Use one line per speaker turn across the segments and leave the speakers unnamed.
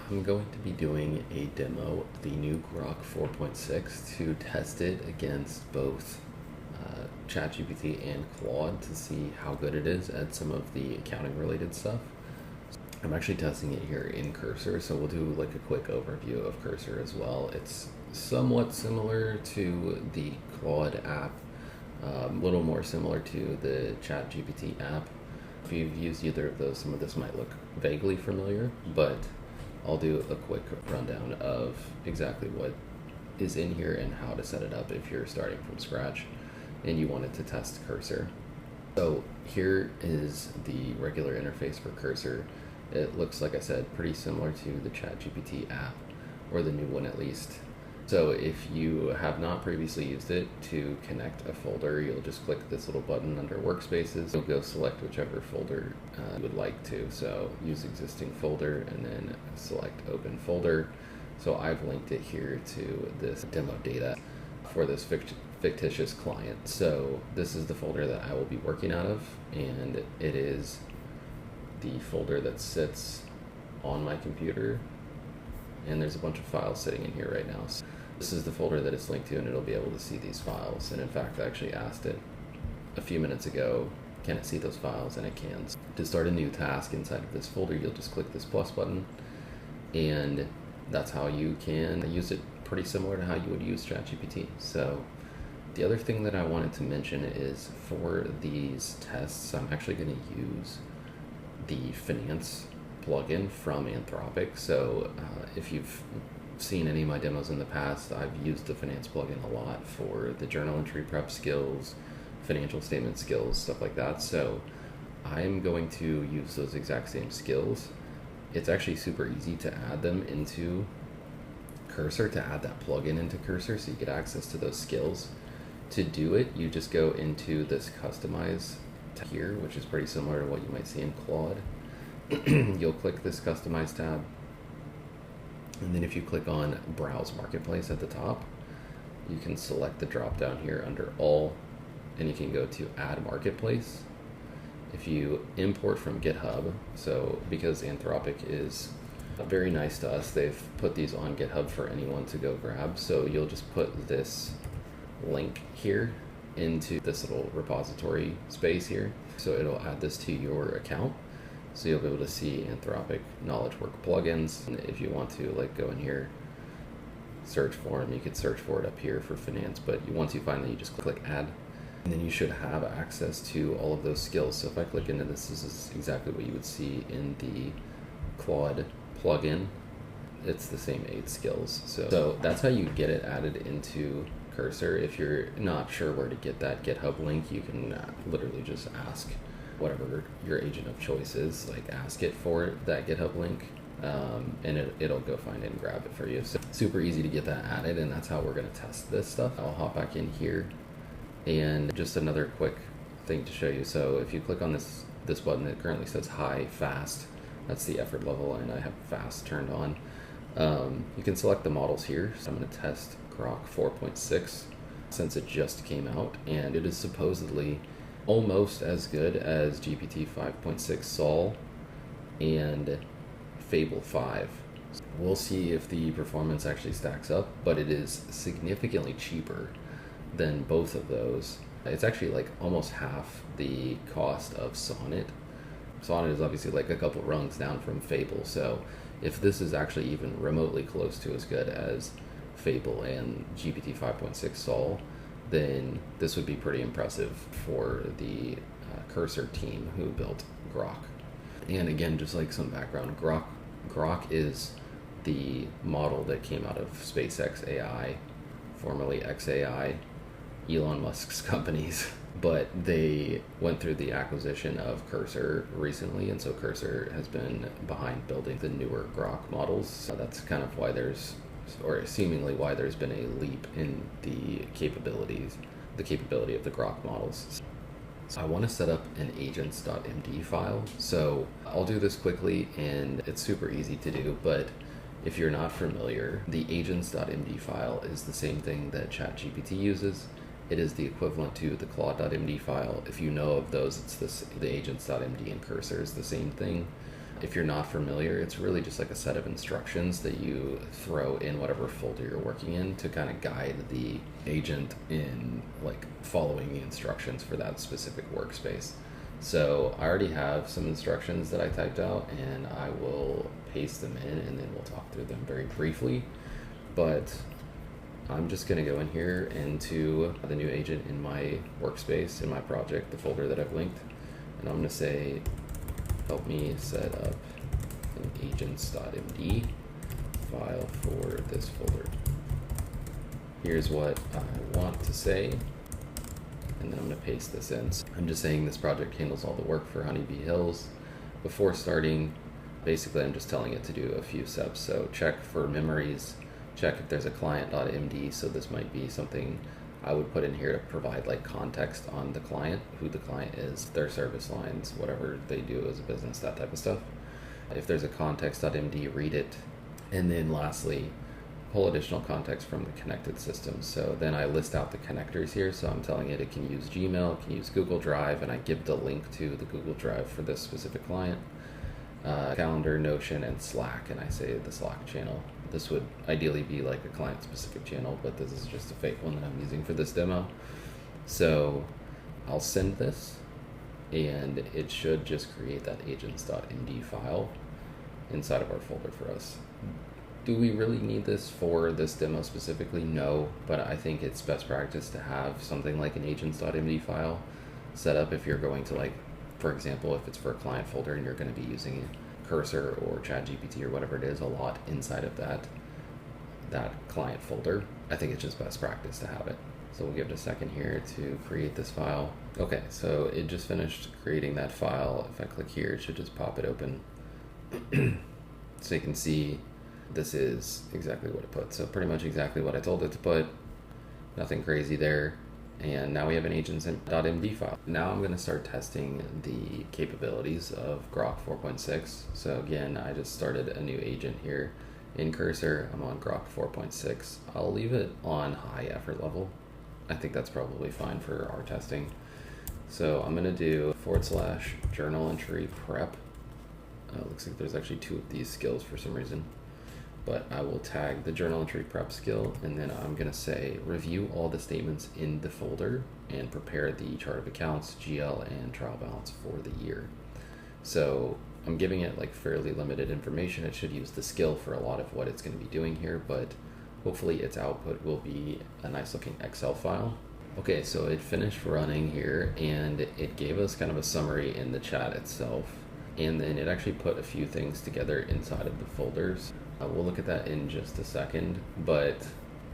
I'm going to be doing a demo of the new Grok 4.6 to test it against both ChatGPT and Claude to see how good it is at some of the accounting related stuff. I'm actually testing it here in Cursor, so we'll do like a quick overview of Cursor as well. It's somewhat similar to the Claude app, a little more similar to the ChatGPT app. If you've used either of those, some of this might look vaguely familiar, but I'll do a quick rundown of exactly what is in here and how to set it up if you're starting from scratch and you wanted to test Cursor. So here is the regular interface for Cursor. It looks, like I said, pretty similar to the ChatGPT app, or the new one at least. So if you have not previously used it, to connect a folder, you'll just click this little button under Workspaces. You'll go select whichever folder you would like to. So use existing folder and then select open folder. So I've linked it here to this demo data for this fictitious client. So this is the folder that I will be working out of, and it is the folder that sits on my computer, and there's a bunch of files sitting in here right now. So this is the folder that it's linked to, and it'll be able to see these files. And in fact, I actually asked it a few minutes ago, can it see those files? And it can. To start a new task inside of this folder, you'll just click this plus button, and that's how you can use it, pretty similar to how you would use ChatGPT. So the other thing that I wanted to mention is for these tests, I'm actually going to use the finance plugin from Anthropic. So if you've seen any of my demos in the past, I've used the finance plugin a lot for the journal entry prep skills, financial statement skills, stuff like that. So I'm going to use those exact same skills. It's actually super easy to add them into Cursor, to add that plugin into Cursor so you get access to those skills. To do it, you just go into this customize tab here, which is pretty similar to what you might see in Claude. You'll click this customize tab, and then if you click on browse marketplace at the top, you can select the drop down here under all, and you can go to add marketplace. If you import from GitHub, so because Anthropic is very nice to us, they've put these on GitHub for anyone to go grab. So you'll just put this link here into this little repository space here. So it'll add this to your account. So you'll be able to see Anthropic knowledge work plugins. And if you want to go in here, search for them, you could search for it up here for finance, but once you find that, you just click add. And then you should have access to all of those skills. So if I click into this is exactly what you would see in the Claude plugin. It's the same 8 skills. So that's how you get it added into Cursor. If you're not sure where to get that GitHub link, you can literally just ask whatever your agent of choice is, ask it for that GitHub link, and it'll go find it and grab it for you. So super easy to get that added, and that's how we're going to test this stuff. I'll hop back in here, and just another quick thing to show you. So if you click on this button, it currently says high, fast. That's the effort level, and I have fast turned on. You can select the models here. So I'm going to test Grok 4.6 since it just came out, and it is supposedly almost as good as GPT 5.6 Sol and Fable 5. We'll see if the performance actually stacks up, but it is significantly cheaper than both of those. It's actually almost half the cost of Sonnet. Sonnet is obviously a couple rungs down from Fable, so if this is actually even remotely close to as good as Fable and GPT 5.6 Sol, then this would be pretty impressive for the Cursor team who built Grok. And again, just some background, Grok is the model that came out of SpaceX AI, formerly XAI, Elon Musk's companies, but they went through the acquisition of Cursor recently, and so Cursor has been behind building the newer Grok models. So that's kind of why seemingly why there's been a leap in the capability of the Grok models. So I want to set up an AGENTS.md file. So I'll do this quickly, and it's super easy to do, but if you're not familiar, the AGENTS.md file is the same thing that ChatGPT uses. It is the equivalent to the Claude.md file. If you know of those, it's the AGENTS.md and Cursor is the same thing. If you're not familiar, it's really just like a set of instructions that you throw in whatever folder you're working in to kind of guide the agent in like following the instructions for that specific workspace. So I already have some instructions that I typed out, and I will paste them in and then we'll talk through them very briefly. But I'm just going to go in here into the new agent in my workspace, in my project, the folder that I've linked, and I'm going to say, help me set up an AGENTS.md file for this folder. Here's what I want to say, and then I'm going to paste this in. So I'm just saying this project handles all the work for Honeybee Hills. Before starting, basically I'm just telling it to do a few steps. So check for memories, check if there's a client.md, so this might be something I would put in here to provide like context on the client, who the client is, their service lines, whatever they do as a business, that type of stuff. If there's a context.md, read it. And then lastly, pull additional context from the connected systems. So then I list out the connectors here. So I'm telling it can use Gmail, it can use Google Drive, and I give the link to the Google Drive for this specific client. Calendar, Notion, and Slack, and I say the Slack channel. This would ideally be like a client-specific channel, but this is just a fake one that I'm using for this demo. So I'll send this, and it should just create that agents.md file inside of our folder for us. Do we really need this for this demo specifically? No, but I think it's best practice to have something like an agents.md file set up if you're going to, like, for example, if it's for a client folder and you're going to be using Cursor or ChatGPT or whatever it is a lot inside of that client folder, I think it's just best practice to have it. So we'll give it a second here to create this file. Okay, so it just finished creating that file. If I click here, it should just pop it open. So you can see this is exactly what it put. So pretty much exactly what I told it to put. Nothing crazy there. And now we have an agents.md file. Now I'm going to start testing the capabilities of Grok 4.6. So again, I just started a new agent here in Cursor. I'm on Grok 4.6. I'll leave it on high effort level. I think that's probably fine for our testing. So I'm going to do / journal entry prep. Looks like there's actually two of these skills for some reason. But I will tag the journal entry prep skill, and then I'm going to say review all the statements in the folder and prepare the chart of accounts, GL, and trial balance for the year. So I'm giving it like fairly limited information. It should use the skill for a lot of what it's going to be doing here, but hopefully its output will be a nice looking Excel file. Okay, so it finished running here, and it gave us kind of a summary in the chat itself, and then it actually put a few things together inside of the folders. We'll look at that in just a second, but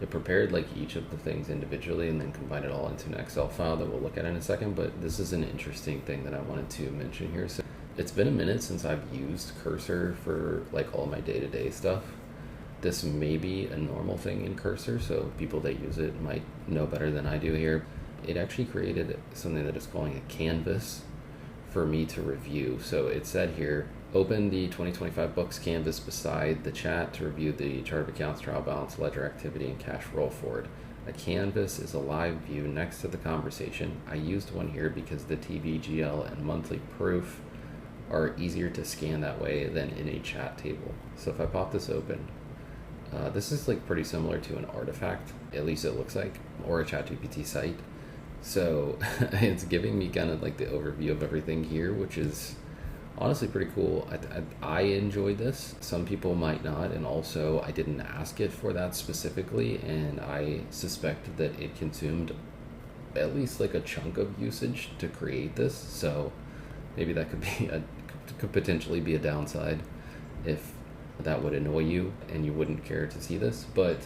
it prepared like each of the things individually and then combined it all into an Excel file that we'll look at in a second. But this is an interesting thing that I wanted to mention here. So it's been a minute since I've used Cursor for like all my day-to-day stuff. This may be a normal thing in Cursor, so people that use it might know better than I do here. It actually created something that it's calling a canvas for me to review. So it said here, open the 2025 books canvas beside the chat to review the chart of accounts, trial balance, ledger activity, and cash roll forward. A canvas is a live view next to the conversation. I used one here because the TBGL and monthly proof are easier to scan that way than in a chat table. So if I pop this open, this is like pretty similar to an artifact, at least it looks like, or a ChatGPT site. So it's giving me kind of like the overview of everything here, which is honestly pretty cool. I enjoyed this. Some people might not, and also I didn't ask it for that specifically, and I suspect that it consumed at least like a chunk of usage to create this. So maybe that could potentially be a downside if that would annoy you and you wouldn't care to see this, but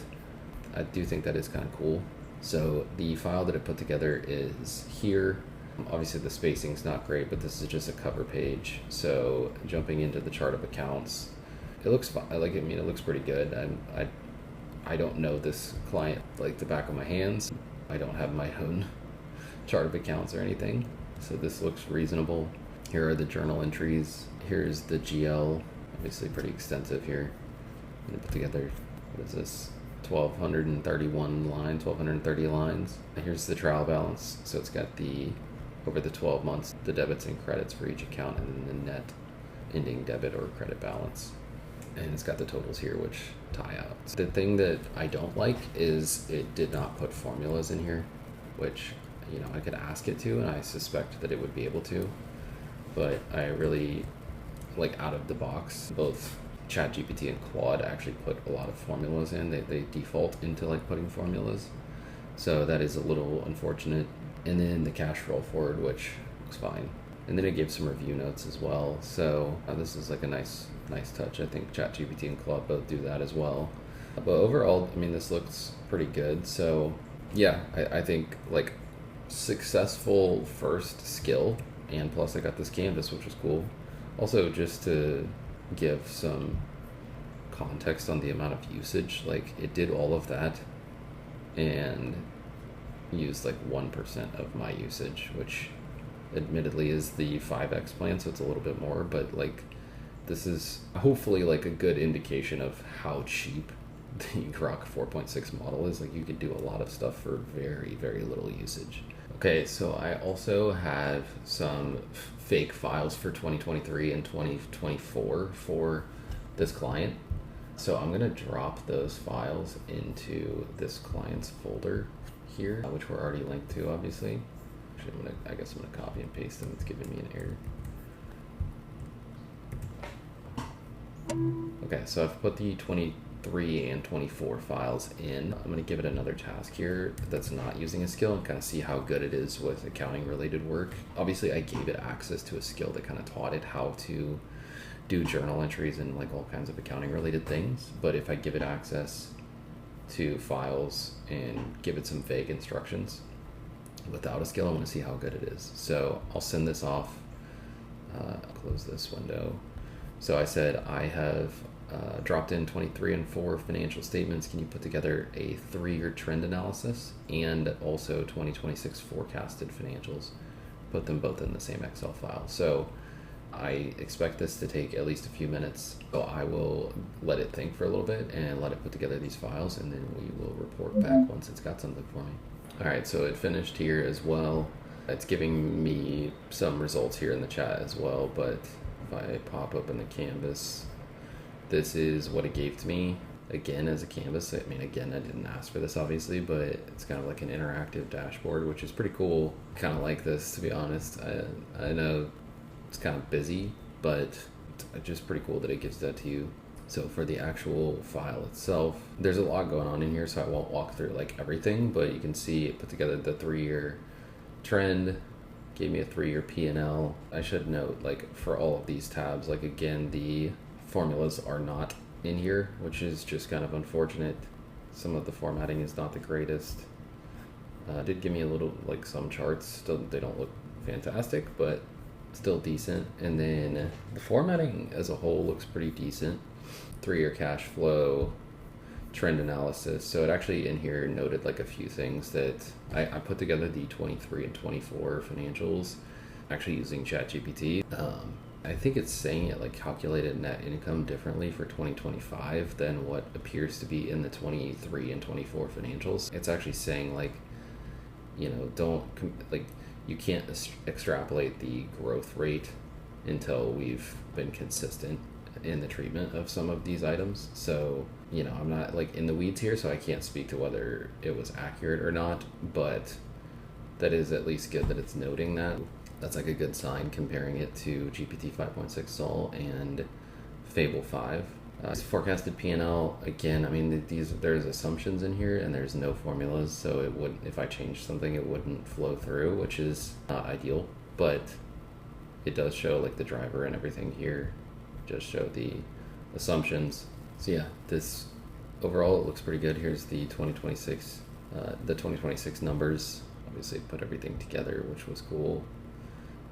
I do think that is kind of cool. So the file that I put together is here. Obviously the spacing's not great, but this is just a cover page. So jumping into the chart of accounts, it looks fine. It looks pretty good. I don't know this client like the back of my hands. I don't have my own chart of accounts or anything. So this looks reasonable. Here are the journal entries. Here's the GL, obviously pretty extensive here. I'm gonna put together, what is this? 1230 lines. Here's the trial balance. So it's got over the 12 months, the debits and credits for each account, and then the net ending debit or credit balance. And it's got the totals here, which tie out. The thing that I don't like is it did not put formulas in here, which, I could ask it to, and I suspect that it would be able to. But I really, out of the box, both ChatGPT and Claude actually put a lot of formulas in. They default into putting formulas. So that is a little unfortunate. And then the cash roll forward, which looks fine. And then it gave some review notes as well. So this is a nice touch. I think ChatGPT and Claude both do that as well. But overall, this looks pretty good. So yeah, I think successful first skill. And plus I got this canvas, which was cool. Also, just to give some context on the amount of usage, it did all of that and used 1% of my usage, which admittedly is the 5x plan, so it's a little bit more, but this is hopefully a good indication of how cheap the Grok 4.6 model is. You could do a lot of stuff for very, very little usage. Okay, so I also have some fake files for 2023 and 2024 for this client. So I'm going to drop those files into this client's folder here, which we're already linked to, obviously. Actually, I guess I'm going to copy and paste them. It's giving me an error. Okay, so I've put the 23 and 24 files in. I'm going to give it another task here that's not using a skill and kind of see how good it is with accounting related work. Obviously, I gave it access to a skill that kind of taught it how to do journal entries and all kinds of accounting related things. But if I give it access to files and give it some vague instructions without a skill, I want to see how good it is. So I'll send this off. I'll close this window. So I said I have dropped in 23 and 4 financial statements. Can you put together a 3-year trend analysis and also 2026 forecasted financials? Put them both in the same Excel file. So I expect this to take at least a few minutes. So I will let it think for a little bit and let it put together these files, and then we will report back once it's got something for me. All right, so it finished here as well. It's giving me some results here in the chat as well, but if I pop open the canvas, this is what it gave to me again as a canvas. Again, I didn't ask for this obviously, but it's kind of like an interactive dashboard, which is pretty cool. Kind of like this, to be honest. I know it's kind of busy, but it's just pretty cool that it gives that to you. So for the actual file itself, there's a lot going on in here, so I won't walk through everything, but you can see it put together the 3-year trend, gave me a 3-year P&L. I should note, for all of these tabs, again, the formulas are not in here, which is just kind of unfortunate. Some of the formatting is not the greatest. Did give me a little, some charts. Still, they don't look fantastic, but still decent. And then the formatting as a whole looks pretty decent. 3-year cash flow, trend analysis. So it actually in here noted a few things that I put together the 23 and 24 financials actually using ChatGPT. I think it's saying it calculated net income differently for 2025 than what appears to be in the 23 and 24 financials. It's actually saying you can't extrapolate the growth rate until we've been consistent in the treatment of some of these items. So, I'm not in the weeds here, so I can't speak to whether it was accurate or not, but that is at least good that it's noting that. That's a good sign comparing it to GPT 5.6 Sol and Fable 5. Forecasted P&L, again, there's assumptions in here and there's no formulas, so it wouldn't, if I changed something, it wouldn't flow through, which is not ideal, but it does show the driver and everything here, just show the assumptions. So yeah, this overall it looks pretty good. Here's the 2026 numbers. Obviously put everything together, which was cool.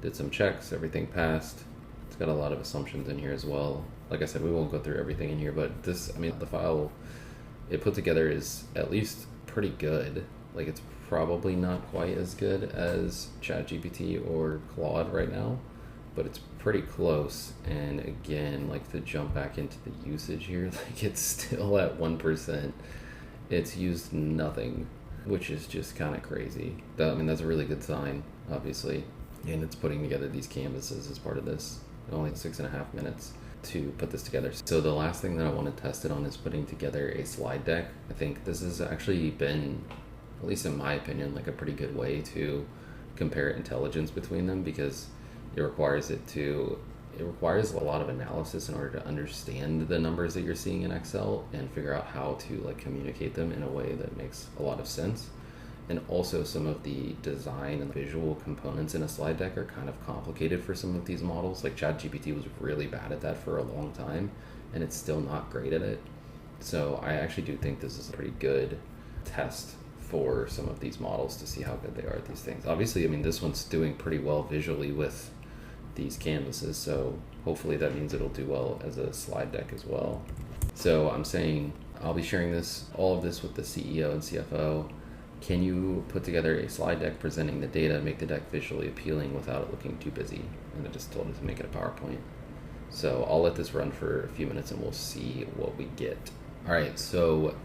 Did some checks, everything passed. It's got a lot of assumptions in here as well. Like I said, we won't go through everything in here, but this, the file it put together is at least pretty good. It's probably not quite as good as ChatGPT or Claude right now, but it's pretty close. And again, to jump back into the usage here, it's still at 1%. It's used nothing, which is just kind of crazy. That's a really good sign, obviously. And it's putting together these canvases as part of this. only 6.5 minutes to put this together. So the last thing that I want to test it on is putting together a slide deck. I think this has actually been, at least in my opinion, like a pretty good way to compare intelligence between them, because it requires a lot of analysis in order to understand the numbers that you're seeing in Excel and figure out how to like communicate them in a way that makes a lot of sense. And also some of the design and visual components in a slide deck are kind of complicated for some of these models. Like ChatGPT was really bad at that for a long time, and it's still not great at it. So I actually do think this is a pretty good test for some of these models to see how good they are at these things. Obviously, I mean, this one's doing pretty well visually with these canvases, so hopefully that means it'll do well as a slide deck as well. So I'm saying I'll be sharing all of this with the CEO and CFO. Can you put together a slide deck presenting the data, make the deck visually appealing without it looking too busy? And I just told it to make it a PowerPoint. So I'll let this run for a few minutes and we'll see what we get. All right, so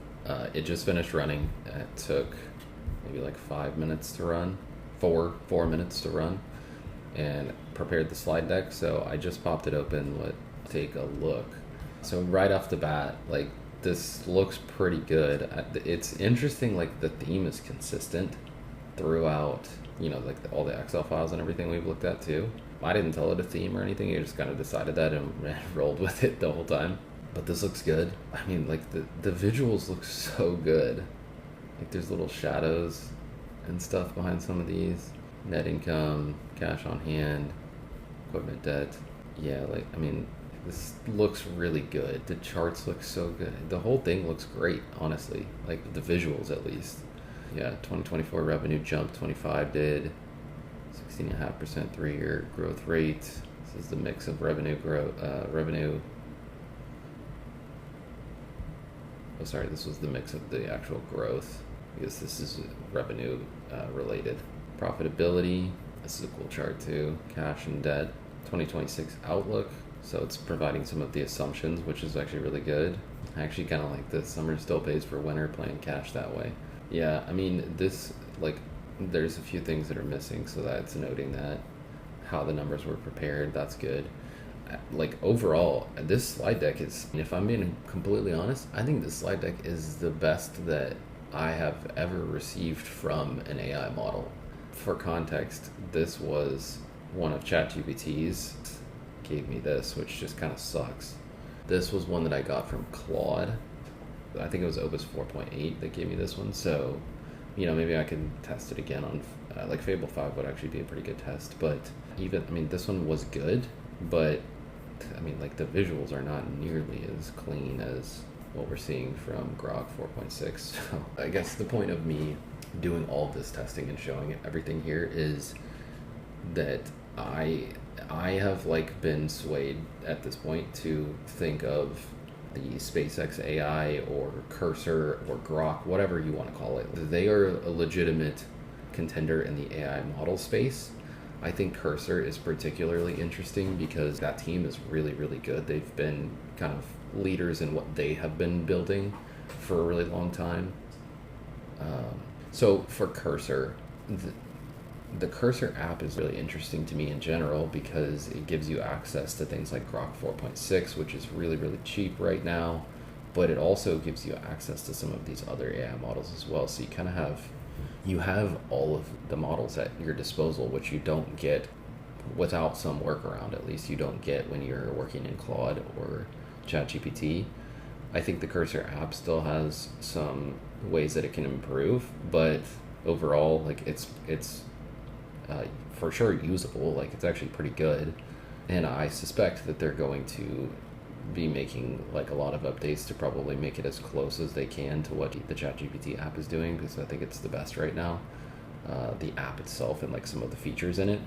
it just finished running. It took maybe like 5 minutes to run, 4 minutes to run, and prepared the slide deck. So I just popped it open. Let's take a look. So right off the bat, like, this looks pretty good. It's interesting, like the theme is consistent throughout, like all the Excel files and everything we've looked at too. I didn't tell it a theme or anything. It just kind of decided that and rolled with it the whole time. But this looks good. I mean, like the visuals look so good. Like there's little shadows and stuff behind some of these. Net income, cash on hand, equipment debt. Yeah, like, I mean, this looks really good. The charts look so good. The whole thing looks great, honestly. Like the visuals, at least. Yeah, 2024 revenue jumped. 25 did. 16.5% 3-year growth rate. This is the mix of revenue growth. Oh, sorry. This was the mix of the actual growth, because this is revenue related. Profitability. This is a cool chart too. Cash and debt. 2026 outlook. So it's providing some of the assumptions, which is actually really good. I actually kind of like this. Summer still pays for winter, playing cash that way. Yeah, I mean, this, like, there's a few things that are missing, so that's noting that. How the numbers were prepared, that's good. Like, overall, this slide deck is, if I'm being completely honest, I think this slide deck is the best that I have ever received from an AI model. For context, this was one of ChatGPT's. Gave me this, which just kind of sucks. This was one that I got from Claude. I think it was Opus 4.8 that gave me this one. So, maybe I can test it again on, like Fable 5 would actually be a pretty good test. But this one was good, but I mean, like the visuals are not nearly as clean as what we're seeing from Grok 4.6. So I guess the point of me doing all of this testing and showing everything here is that I have like been swayed at this point to think of the SpaceX AI or Cursor or Grok, whatever you want to call it. They are a legitimate contender in the AI model space. I think Cursor is particularly interesting because that team is really, really good. They've been kind of leaders in what they have been building for a really long time. So for Cursor, the Cursor app is really interesting to me in general because it gives you access to things like Grok 4.6, which is really, really cheap right now, but it also gives you access to some of these other AI models as well. So you kind of have all of the models at your disposal, which you don't get without some workaround. At least you don't get when you're working in Claude or ChatGPT. I think the Cursor app still has some ways that it can improve, but overall, like it's for sure usable. Like it's actually pretty good, and I suspect that they're going to be making like a lot of updates to probably make it as close as they can to what the ChatGPT app is doing, because I think it's the best right now. The app itself and like some of the features in it.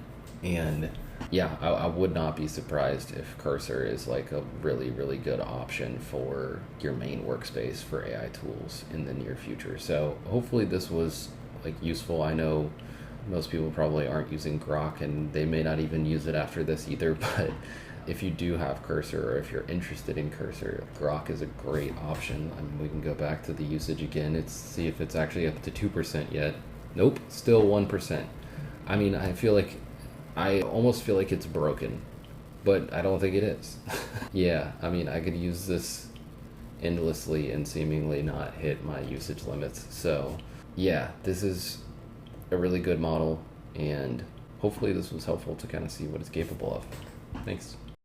And yeah, I would not be surprised if Cursor is like a really, really good option for your main workspace for AI tools in the near future. So hopefully this was like useful. I know most people probably aren't using Grok and they may not even use it after this either, but if you do have Cursor or if you're interested in Cursor, Grok is a great option. I mean, we can go back to the usage again. See if it's actually up to 2% yet. Nope, still 1%. I mean, I almost feel like it's broken. but I don't think it is. Yeah, I mean, I could use this endlessly and seemingly not hit my usage limits. So, yeah, this is a really good model, and hopefully this was helpful to kind of see what it's capable of. Thanks.